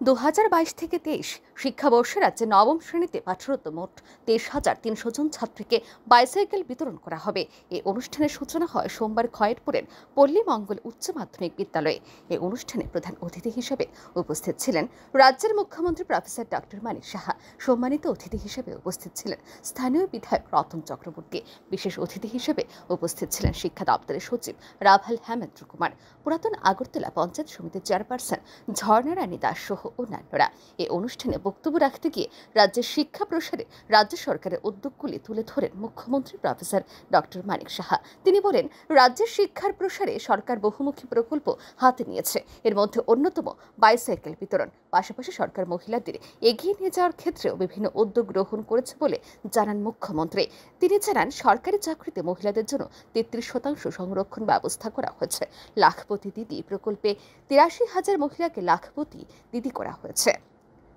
2022 থেকে 23 শিক্ষাবর্ষে রাজ্যে নবম শ্রেণীতে পাঠরত মোট 23,300 জন ছাত্রীকে বাইসাইকেল বিতরণ করা হবে। এই অনুষ্ঠানের সূচনা হয় সোমবার খয়েরপুরের পল্লী মঙ্গল উচ্চ মাধ্যমিক বিদ্যালয়ে। এই অনুষ্ঠানে প্রধান অতিথি হিসেবে উপস্থিত ছিলেন রাজ্যের মুখ্যমন্ত্রী প্রফেসর ডক্টর মানিক সাহা। সম্মানিত অতিথি হিসেবে উপস্থিত ছিলেন স্থানীয় বিধায়ক রতন চক্রবর্তী। বিশেষ অতিথি হিসেবে উপস্থিত ছিলেন শিক্ষা দপ্তরের সচিব রাভাল হেমেন্দ্র কুমার, পুরাতন আগরতলা পঞ্চায়েত সমিতির চেয়ারপারসন ঝর্ণা রানী দাস সহ অন্যান্যরা। এই অনুষ্ঠানে বক্তব্য রাখতে গিয়ে রাজ্যের শিক্ষা প্রসারে রাজ্য সরকারের উদ্যোগগুলি তুলে ধরেন মুখ্যমন্ত্রী প্রফেসর ডক্টর মানিক সাহা। তিনি বলেন, রাজ্যের শিক্ষার প্রসারে সরকার বহুমুখী প্রকল্প হাতে নিয়েছে। এর মধ্যে অন্যতম বাইসাইকেল বিতরণ। পাশাপাশি সরকার মহিলাদের এগিয়ে নিয়ে যাওয়ার ক্ষেত্রেও বিভিন্ন উদ্যোগ গ্রহণ করেছে বলে জানান মুখ্যমন্ত্রী। তিনি জানান, সরকারি চাকরিতে মহিলাদের জন্য 33% সংরক্ষণ ব্যবস্থা করা হয়েছে। লাখপতি দিদি প্রকল্পে 83,000 মহিলাকে লাখপতি দিদি করা হয়েছে।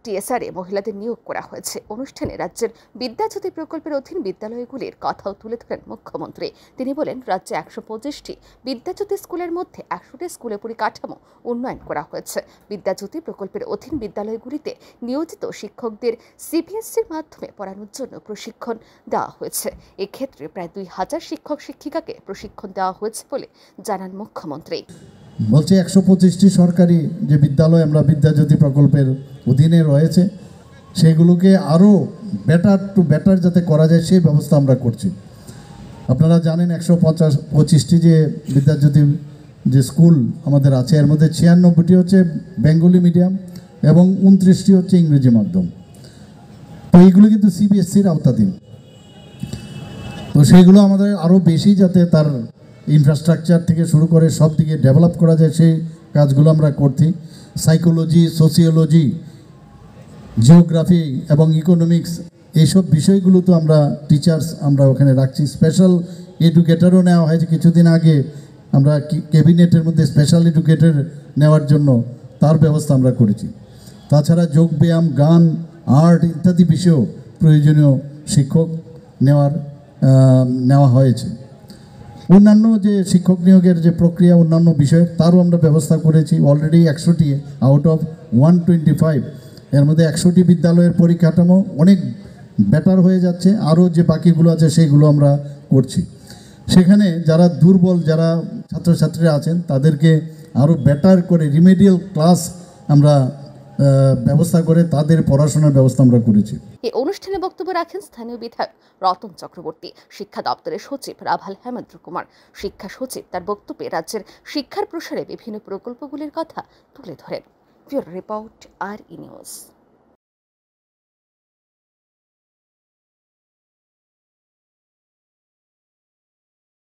টিএসআরে মহিলাদের নিয়োগ করা হয়েছে। অনুষ্ঠানে রাজ্যের বিদ্যাজ্যোতি প্রকল্পের অধীন বিদ্যালয়গুলির কথাও তুলে ধরেন মুখ্যমন্ত্রী। তিনি বলেন, রাজ্যে 125টি বিদ্যাজ্যোতি স্কুলের মধ্যে 100টি স্কুলে পরিকাঠামো উন্নয়ন করা হয়েছে। বিদ্যাজ্যোতি প্রকল্পের অধীন বিদ্যালয়গুলিতে নিয়োজিত শিক্ষকদের সিবিএসসির মাধ্যমে পড়ানোর জন্য প্রশিক্ষণ দেওয়া হয়েছে। এক্ষেত্রে প্রায় 2,000 শিক্ষক শিক্ষিকাকে প্রশিক্ষণ দেওয়া হয়েছে বলে জানান মুখ্যমন্ত্রী। বলছে 125টি সরকারি যে বিদ্যালয় আমরা বিদ্যাজ্যোতি প্রকল্পের অধীনে রয়েছে, সেগুলোকে আরও বেটার যাতে করা যায় সেই ব্যবস্থা আমরা করছি। আপনারা জানেন 125টি যে বিদ্যাজ্যোতি যে স্কুল আমাদের আছে, এর মধ্যে 96টি হচ্ছে বেঙ্গলি মিডিয়াম এবং 29টি হচ্ছে ইংরেজি মাধ্যম। তো এইগুলো কিন্তু সিবিএসসির আওতাধীন। তো সেইগুলো আমাদের আরও বেশি যাতে তার ইনফ্রাস্ট্রাকচার থেকে শুরু করে সব দিকে ডেভেলপ করা যায়, সেই কাজগুলো আমরা করছি। সাইকোলজি, সোসিওলজি, জিওগ্রাফি এবং ইকোনমিক্স এইসব বিষয়গুলো তো আমরা টিচার্স আমরা ওখানে রাখছি। স্পেশাল এডুকেটরও নেওয়া হয়েছে কিছুদিন আগে। আমরা ক্যাবিনেটের মধ্যে স্পেশাল এডুকেটর নেওয়ার জন্য তার ব্যবস্থা আমরা করেছি। তাছাড়া যোগব্যায়াম, গান, আর্ট ইত্যাদি বিষয়েও প্রয়োজনীয় শিক্ষক নেওয়া হয়েছে। অন্যান্য যে শিক্ষক নিয়োগের যে প্রক্রিয়া, অন্যান্য বিষয় তারও আমরা ব্যবস্থা করেছি। অলরেডি 100টি আউট অফ 125, এর মধ্যে 100টি বিদ্যালয়ের পরিকাঠামো অনেক বেটার হয়ে যাচ্ছে। আরও যে বাকিগুলো আছে সেইগুলো আমরা করছি। সেখানে যারা দুর্বল যারা ছাত্রছাত্রীরা আছেন তাদেরকে আরও বেটার করে রিমেডিয়াল ক্লাস আমরা ব্যবস্থা করে তাদের পড়াশোনার ব্যবস্থা আমরা করেছি। এই অনুষ্ঠানে বক্তব্য রাখেন স্থানীয় বিধায়ক রতন চক্রবর্তী, শিক্ষা দপ্তরের সচিব রাভাল হেমেন্দ্র কুমার। শিক্ষা সচিব তার বক্তব্যে রাজ্যের শিক্ষার প্রসারে বিভিন্ন প্রকল্পগুলির কথা তুলে ধরেন। Bureau report, RE news.